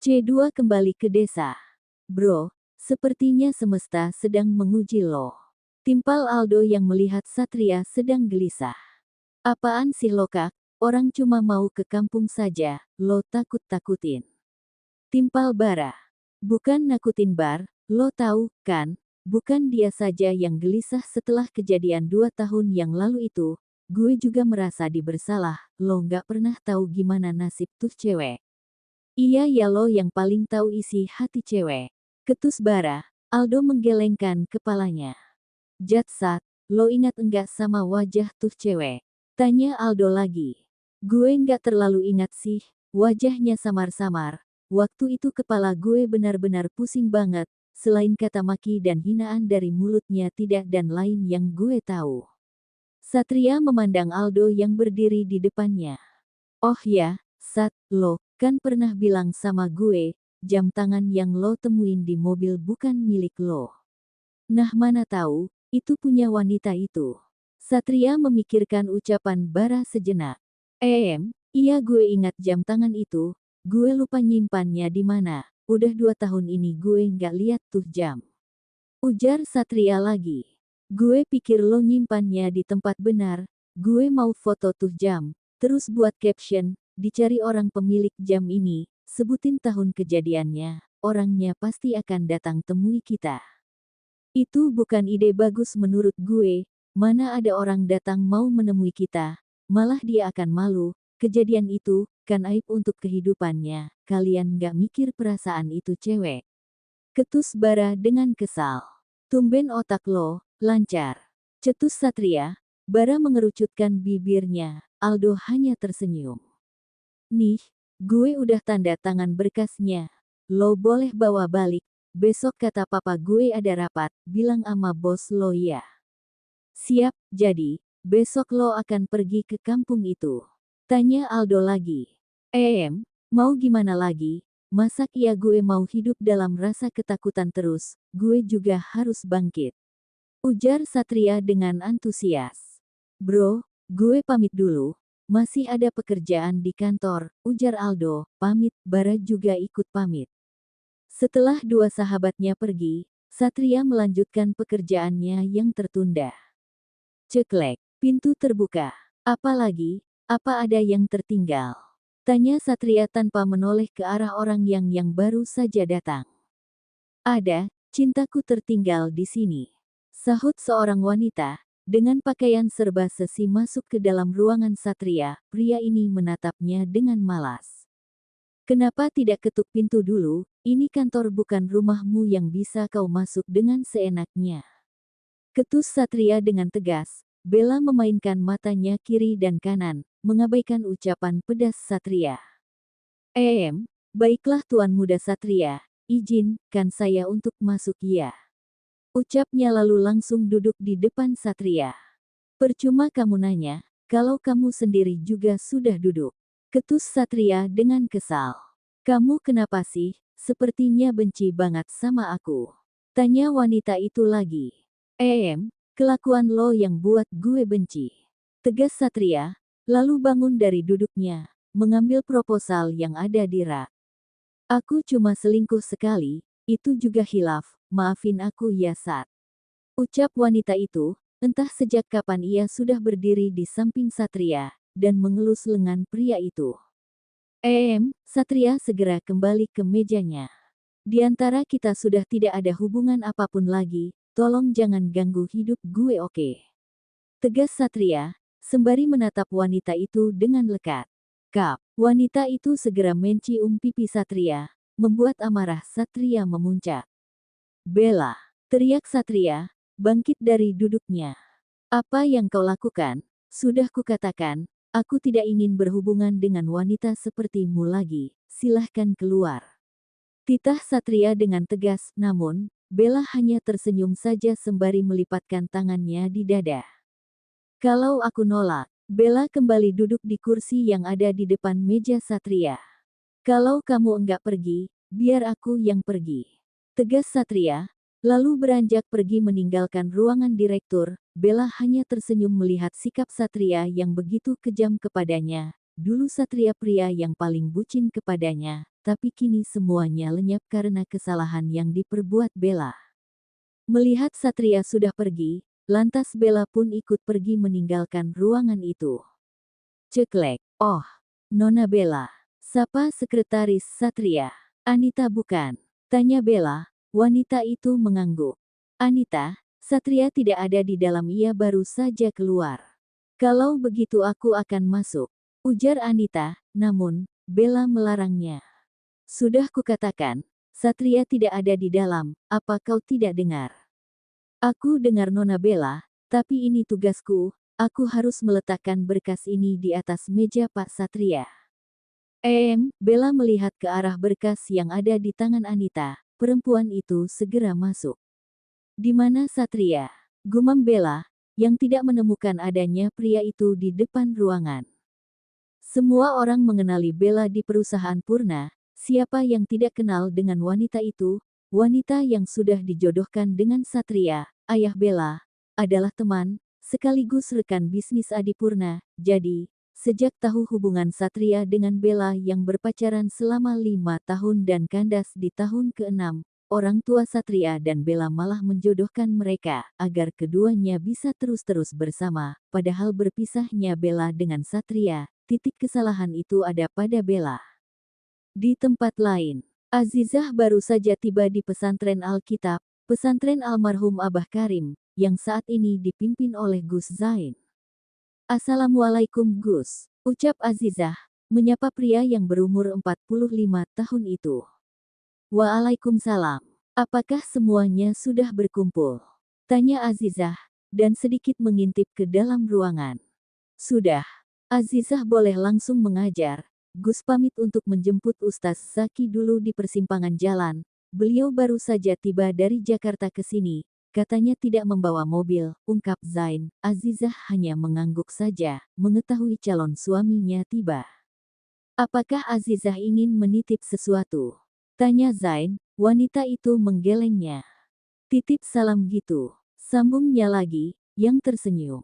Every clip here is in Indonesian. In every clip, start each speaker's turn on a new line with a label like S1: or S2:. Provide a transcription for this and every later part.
S1: C2 kembali ke desa. Bro, sepertinya semesta sedang menguji lo. Timpal Aldo yang melihat Satria sedang gelisah. Apaan sih lo kak? Orang cuma mau ke kampung saja, lo takut-takutin. Timpal Bara. Bukan nakutin Bar, lo tahu, kan? Bukan dia saja yang gelisah setelah kejadian 2 tahun yang lalu itu. Gue juga merasa dibersalah, lo nggak pernah tahu gimana nasib tuh cewek. Iya ya lo yang paling tahu isi hati cewek. Ketus Bara, Aldo menggelengkan kepalanya. Jatsat, lo ingat enggak sama wajah tuh cewek? Tanya Aldo lagi. Gue nggak terlalu ingat sih, wajahnya samar-samar. Waktu itu kepala gue benar-benar pusing banget, selain kata maki dan hinaan dari mulutnya tidak dan lain yang gue tahu. Satria memandang Aldo yang berdiri di depannya. Oh ya, Sat, lo kan pernah bilang sama gue, jam tangan yang lo temuin di mobil bukan milik lo. Nah mana tahu, itu punya wanita itu. Satria memikirkan ucapan Bara sejenak. Iya gue ingat jam tangan itu, gue lupa nyimpannya di mana. Udah 2 tahun ini gue nggak lihat tuh jam. Ujar Satria lagi. Gue pikir lo nyimpannya di tempat benar, gue mau foto tuh jam, terus buat caption, dicari orang pemilik jam ini, sebutin tahun kejadiannya, orangnya pasti akan datang temui kita. Itu bukan ide bagus menurut gue, mana ada orang datang mau menemui kita, malah dia akan malu, kejadian itu, kan aib untuk kehidupannya, kalian gak mikir perasaan itu cewek. Ketus Bara dengan kesal. Tumben otak lo, lancar. Cetus Satria, Bara mengerucutkan bibirnya, Aldo hanya tersenyum. Nih, gue udah tanda tangan berkasnya, lo boleh bawa balik. Besok kata papa gue ada rapat, bilang ama bos lo ya. Siap, jadi, besok lo akan pergi ke kampung itu. Tanya Aldo lagi. Mau gimana lagi? Masa iya gue mau hidup dalam rasa ketakutan terus, gue juga harus bangkit. Ujar Satria dengan antusias. Bro, gue pamit dulu, masih ada pekerjaan di kantor, ujar Aldo, pamit, Bara juga ikut pamit. Setelah dua sahabatnya pergi, Satria melanjutkan pekerjaannya yang tertunda. Ceklek, pintu terbuka. Apa lagi? Apa ada yang tertinggal? Tanya Satria tanpa menoleh ke arah orang yang baru saja datang. Ada, cintaku tertinggal di sini. Sahut seorang wanita, dengan pakaian serba sesi masuk ke dalam ruangan Satria, pria ini menatapnya dengan malas. Kenapa tidak ketuk pintu dulu? Ini kantor bukan rumahmu yang bisa kau masuk dengan seenaknya. Ketus Satria dengan tegas, Bella memainkan matanya kiri dan kanan, mengabaikan ucapan pedas Satria. Baiklah Tuan Muda Satria, izinkan saya untuk masuk ya. Ucapnya lalu langsung duduk di depan Satria. Percuma kamu nanya, kalau kamu sendiri juga sudah duduk. Ketus Satria dengan kesal. Kamu kenapa sih, sepertinya benci banget sama aku. Tanya wanita itu lagi. Kelakuan lo yang buat gue benci. Tegas Satria, lalu bangun dari duduknya, mengambil proposal yang ada di rak. Aku cuma selingkuh sekali, itu juga hilaf, maafin aku ya Sat. Ucap wanita itu, entah sejak kapan ia sudah berdiri di samping Satria, dan mengelus lengan pria itu. Satria segera kembali ke mejanya. Di antara kita sudah tidak ada hubungan apapun lagi, tolong jangan ganggu hidup gue oke? Tegas Satria, sembari menatap wanita itu dengan lekat. Kap, wanita itu segera mencium pipi Satria, membuat amarah Satria memuncak. Bella, teriak Satria, bangkit dari duduknya. Apa yang kau lakukan? Sudah kukatakan, aku tidak ingin berhubungan dengan wanita sepertimu lagi, silahkan keluar. Titah Satria dengan tegas, namun, Bella hanya tersenyum saja sembari melipatkan tangannya di dada. Kalau aku nolak, Bella kembali duduk di kursi yang ada di depan meja Satria. Kalau kamu enggak pergi, biar aku yang pergi. Tegas Satria, lalu beranjak pergi meninggalkan ruangan direktur. Bella hanya tersenyum melihat sikap Satria yang begitu kejam kepadanya. Dulu Satria pria yang paling bucin kepadanya, tapi kini semuanya lenyap karena kesalahan yang diperbuat Bella. Melihat Satria sudah pergi, lantas Bella pun ikut pergi meninggalkan ruangan itu. Ceklek, oh, Nona Bella. Sapa sekretaris Satria. Anita bukan? Tanya Bella. Wanita itu mengangguk. Anita, Satria tidak ada di dalam, ia baru saja keluar. Kalau begitu aku akan masuk, ujar Anita, namun, Bella melarangnya. Sudah kukatakan, Satria tidak ada di dalam, apa kau tidak dengar? Aku dengar Nona Bella, tapi ini tugasku, aku harus meletakkan berkas ini di atas meja Pak Satria. Bella melihat ke arah berkas yang ada di tangan Anita, perempuan itu segera masuk. Di mana Satria? Gumam Bella, yang tidak menemukan adanya pria itu di depan ruangan. Semua orang mengenali Bella di perusahaan Purna, siapa yang tidak kenal dengan wanita itu, wanita yang sudah dijodohkan dengan Satria, ayah Bella, adalah teman, sekaligus rekan bisnis Adi Purna, jadi, sejak tahu hubungan Satria dengan Bella yang berpacaran selama 5 tahun dan kandas di tahun ke-6, orang tua Satria dan Bella malah menjodohkan mereka agar keduanya bisa terus-terus bersama, padahal berpisahnya Bella dengan Satria, titik kesalahan itu ada pada Bella. Di tempat lain, Azizah baru saja tiba di pesantren Alkitab, pesantren almarhum Abah Karim, yang saat ini dipimpin oleh Gus Zain. Assalamualaikum Gus, ucap Azizah, menyapa pria yang berumur 45 tahun itu. Waalaikumsalam. Apakah semuanya sudah berkumpul? Tanya Azizah, dan sedikit mengintip ke dalam ruangan. Sudah. Azizah boleh langsung mengajar. Gus pamit untuk menjemput Ustaz Zaki dulu di persimpangan jalan. Beliau baru saja tiba dari Jakarta ke sini. Katanya tidak membawa mobil, ungkap Zain. Azizah hanya mengangguk saja, mengetahui calon suaminya tiba. Apakah Azizah ingin menitip sesuatu? Tanya Zain, wanita itu menggelengnya. Titip salam gitu, sambungnya lagi, yang tersenyum.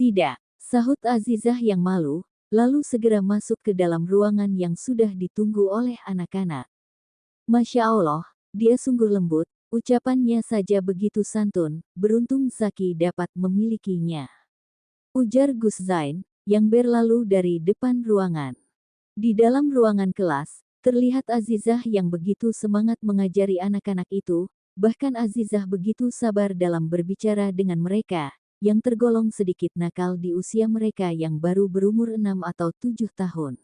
S1: Tidak, sahut Azizah yang malu, lalu segera masuk ke dalam ruangan yang sudah ditunggu oleh anak-anak. Masya Allah, dia sungguh lembut, ucapannya saja begitu santun, beruntung Zaki dapat memilikinya. Ujar Gus Zain, yang berlalu dari depan ruangan. Di dalam ruangan kelas, terlihat Azizah yang begitu semangat mengajari anak-anak itu, bahkan Azizah begitu sabar dalam berbicara dengan mereka, yang tergolong sedikit nakal di usia mereka yang baru berumur 6 atau 7 tahun.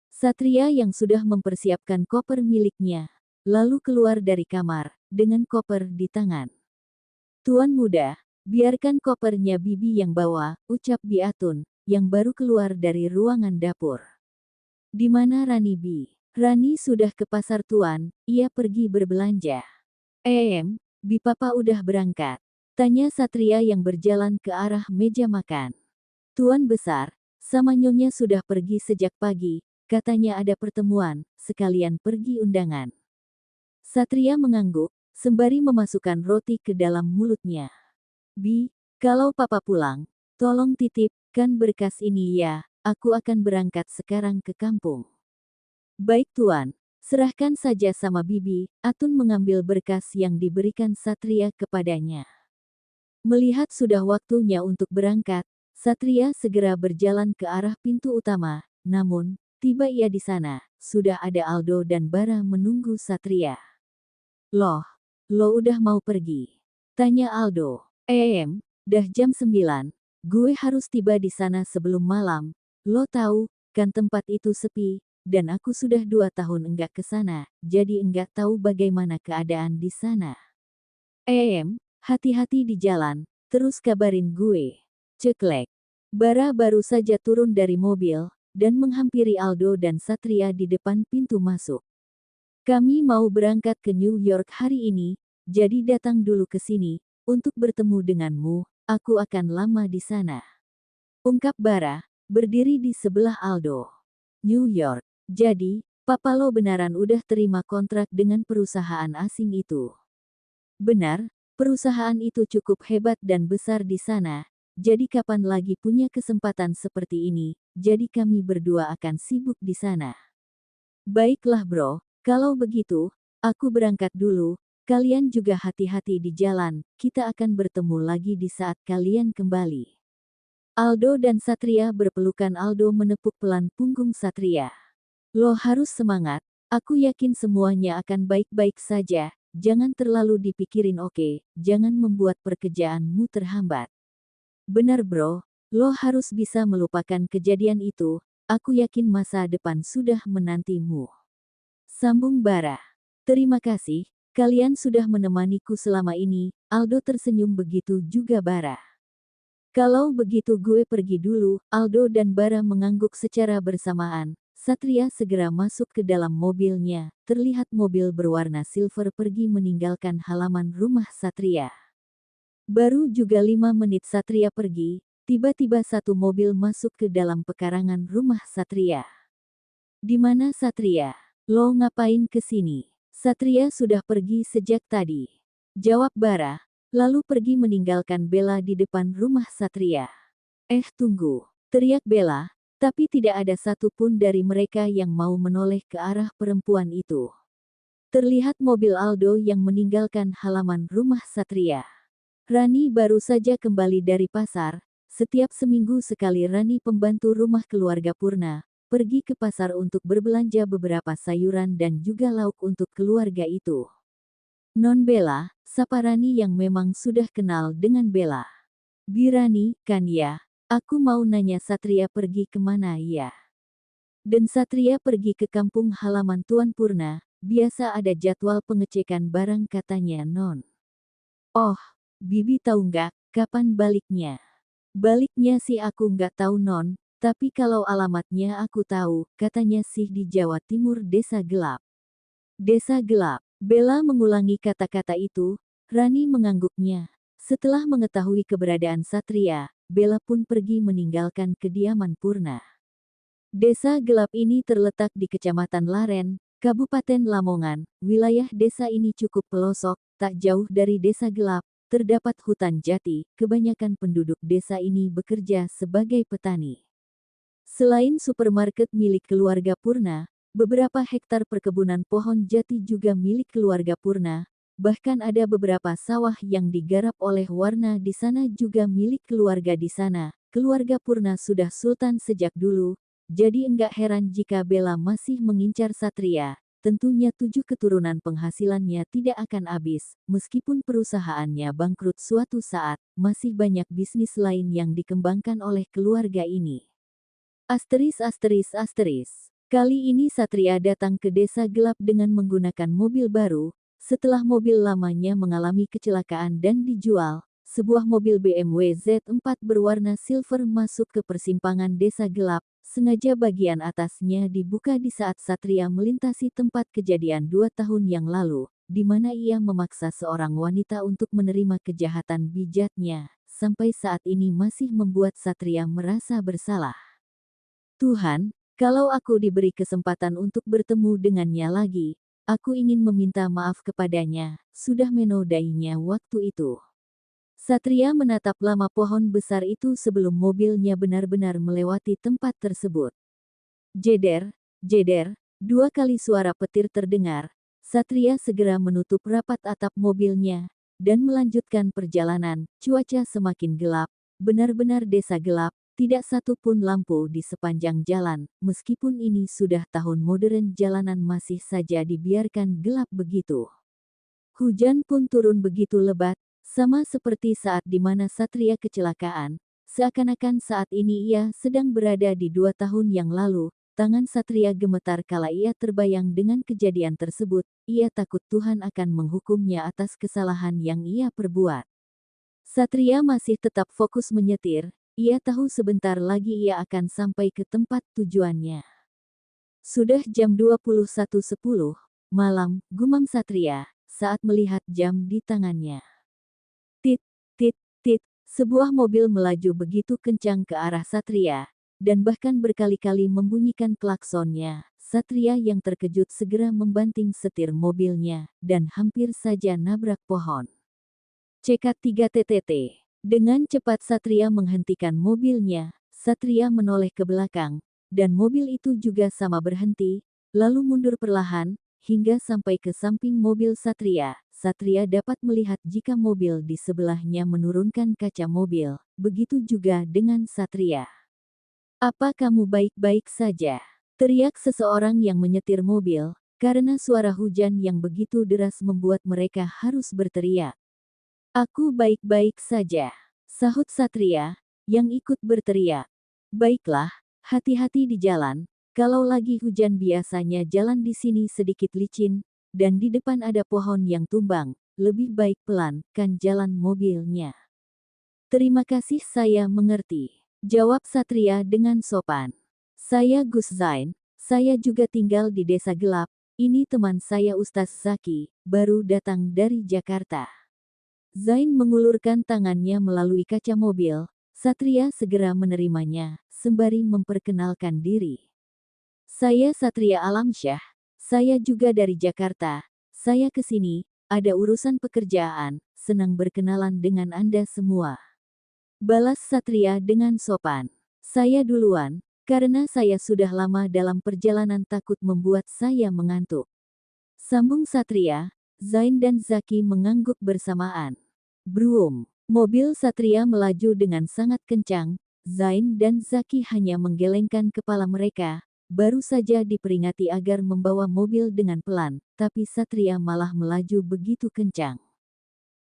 S1: Satria yang sudah mempersiapkan koper miliknya, lalu keluar dari kamar, dengan koper di tangan. Tuan muda, biarkan kopernya Bibi yang bawa, ucap Biatun, yang baru keluar dari ruangan dapur. Di mana Rani Bi? Rani sudah ke pasar tuan, ia pergi berbelanja. Bi papa udah berangkat? Tanya Satria yang berjalan ke arah meja makan. Tuan besar, sama nyonya sudah pergi sejak pagi, katanya ada pertemuan, sekalian pergi undangan. Satria mengangguk, sembari memasukkan roti ke dalam mulutnya. Bi, kalau papa pulang, tolong titipkan berkas ini ya, aku akan berangkat sekarang ke kampung. Baik tuan, serahkan saja sama Bibi. Atun mengambil berkas yang diberikan Satria kepadanya. Melihat sudah waktunya untuk berangkat, Satria segera berjalan ke arah pintu utama, namun, tiba ia di sana, sudah ada Aldo dan Bara menunggu Satria. Loh, lo udah mau pergi? Tanya Aldo. Dah jam 9, gue harus tiba di sana sebelum malam, lo tahu, kan tempat itu sepi. Dan aku sudah 2 tahun enggak ke sana, jadi enggak tahu bagaimana keadaan di sana. Hati-hati di jalan, terus kabarin gue. Ceklek. Bara baru saja turun dari mobil, dan menghampiri Aldo dan Satria di depan pintu masuk. Kami mau berangkat ke New York hari ini, jadi datang dulu ke sini, untuk bertemu denganmu, aku akan lama di sana. Ungkap Bara, berdiri di sebelah Aldo. New York. Jadi, papa lo benaran udah terima kontrak dengan perusahaan asing itu. Benar, perusahaan itu cukup hebat dan besar di sana, jadi kapan lagi punya kesempatan seperti ini, jadi kami berdua akan sibuk di sana. Baiklah bro, kalau begitu, aku berangkat dulu. Kalian juga hati-hati di jalan, kita akan bertemu lagi di saat kalian kembali. Aldo dan Satria berpelukan. Aldo menepuk pelan punggung Satria. Lo harus semangat, aku yakin semuanya akan baik-baik saja, jangan terlalu dipikirin oke, jangan membuat pekerjaanmu terhambat. Benar bro, lo harus bisa melupakan kejadian itu, aku yakin masa depan sudah menantimu. Sambung Bara. Terima kasih, kalian sudah menemaniku selama ini, Aldo tersenyum begitu juga Bara. Kalau begitu gue pergi dulu, Aldo dan Bara mengangguk secara bersamaan. Satria segera masuk ke dalam mobilnya, terlihat mobil berwarna silver pergi meninggalkan halaman rumah Satria. Baru juga 5 menit Satria pergi, tiba-tiba satu mobil masuk ke dalam pekarangan rumah Satria. Di mana Satria? Lo ngapain ke sini? Satria sudah pergi sejak tadi. Jawab Bara, lalu pergi meninggalkan Bella di depan rumah Satria. Tunggu, teriak Bella, tapi tidak ada satupun dari mereka yang mau menoleh ke arah perempuan itu. Terlihat mobil Aldo yang meninggalkan halaman rumah Satria. Rani baru saja kembali dari pasar, setiap seminggu sekali Rani pembantu rumah keluarga Purna, pergi ke pasar untuk berbelanja beberapa sayuran dan juga lauk untuk keluarga itu. Non Bella, sapa Rani yang memang sudah kenal dengan Bella. Birani, kan ya? Aku mau nanya Satria pergi kemana ya? Dan Satria pergi ke kampung halaman Tuan Purna, biasa ada jadwal pengecekan barang katanya Non. Oh, Bibi tahu nggak, kapan baliknya? Baliknya sih aku nggak tahu Non, tapi kalau alamatnya aku tahu, katanya sih di Jawa Timur Desa Gelap. Desa Gelap. Bella mengulangi kata-kata itu, Rani mengangguknya. Setelah mengetahui keberadaan Satria, Bella pun pergi meninggalkan kediaman Purna. Desa Gelap ini terletak di Kecamatan Laren, Kabupaten Lamongan. Wilayah desa ini cukup pelosok, tak jauh dari Desa Gelap. Terdapat hutan jati, kebanyakan penduduk desa ini bekerja sebagai petani. Selain supermarket milik keluarga Purna, beberapa hektar perkebunan pohon jati juga milik keluarga Purna, bahkan ada beberapa sawah yang digarap oleh Warna di sana juga milik keluarga di sana. Keluarga Purna sudah sultan sejak dulu, jadi enggak heran jika Bella masih mengincar Satria. Tentunya 7 keturunan penghasilannya tidak akan habis, meskipun perusahaannya bangkrut suatu saat, masih banyak bisnis lain yang dikembangkan oleh keluarga ini. Asteris. Kali ini Satria datang ke Desa Gelap dengan menggunakan mobil baru, setelah mobil lamanya mengalami kecelakaan dan dijual, sebuah mobil BMW Z4 berwarna silver masuk ke persimpangan Desa Gelap. Sengaja bagian atasnya dibuka di saat Satria melintasi tempat kejadian 2 tahun yang lalu, di mana ia memaksa seorang wanita untuk menerima kejahatan bijatnya, sampai saat ini masih membuat Satria merasa bersalah. Tuhan, kalau aku diberi kesempatan untuk bertemu dengannya lagi, aku ingin meminta maaf kepadanya, sudah menodainya waktu itu. Satria menatap lama pohon besar itu sebelum mobilnya benar-benar melewati tempat tersebut. Jeder, 2 kali suara petir terdengar. Satria segera menutup rapat atap mobilnya dan melanjutkan perjalanan. Cuaca semakin gelap, benar-benar desa gelap, tidak satu pun lampu di sepanjang jalan. Meskipun ini sudah tahun modern, jalanan masih saja dibiarkan gelap begitu. Hujan pun turun begitu lebat. Sama seperti saat di mana Satria kecelakaan, seakan-akan saat ini ia sedang berada di 2 tahun yang lalu. Tangan Satria gemetar kala ia terbayang dengan kejadian tersebut. Ia takut Tuhan akan menghukumnya atas kesalahan yang ia perbuat. Satria masih tetap fokus menyetir. Ia tahu sebentar lagi ia akan sampai ke tempat tujuannya. Sudah jam 21.10 malam, gumam Satria saat melihat jam di tangannya. Tit, tit, tit, sebuah mobil melaju begitu kencang ke arah Satria, dan bahkan berkali-kali membunyikan klaksonnya. Satria yang terkejut segera membanting setir mobilnya, dan hampir saja nabrak pohon. Cekat 3 TTT. Dengan cepat Satria menghentikan mobilnya, Satria menoleh ke belakang, dan mobil itu juga sama berhenti, lalu mundur perlahan, hingga sampai ke samping mobil Satria. Satria dapat melihat jika mobil di sebelahnya menurunkan kaca mobil. Begitu juga dengan Satria. "Apa kamu baik-baik saja?" teriak seseorang yang menyetir mobil, karena suara hujan yang begitu deras membuat mereka harus berteriak. "Aku baik-baik saja," sahut Satria, yang ikut berteriak. "Baiklah, hati-hati di jalan. Kalau lagi hujan biasanya jalan di sini sedikit licin, dan di depan ada pohon yang tumbang. Lebih baik pelan, kan jalan mobilnya." "Terima kasih, saya mengerti," jawab Satria dengan sopan. "Saya Gus Zain, saya juga tinggal di desa gelap. Ini teman saya Ustaz Zaki, baru datang dari Jakarta." Zain mengulurkan tangannya melalui kaca mobil. Satria segera menerimanya, sembari memperkenalkan diri. "Saya Satria Alamsyah. Saya juga dari Jakarta. Saya ke sini, ada urusan pekerjaan. Senang berkenalan dengan Anda semua," balas Satria dengan sopan. "Saya duluan, karena saya sudah lama dalam perjalanan takut membuat saya mengantuk," sambung Satria. Zain dan Zaki mengangguk bersamaan. Brum! Mobil Satria melaju dengan sangat kencang. Zain dan Zaki hanya menggelengkan kepala mereka, baru saja diperingati agar membawa mobil dengan pelan, tapi Satria malah melaju begitu kencang.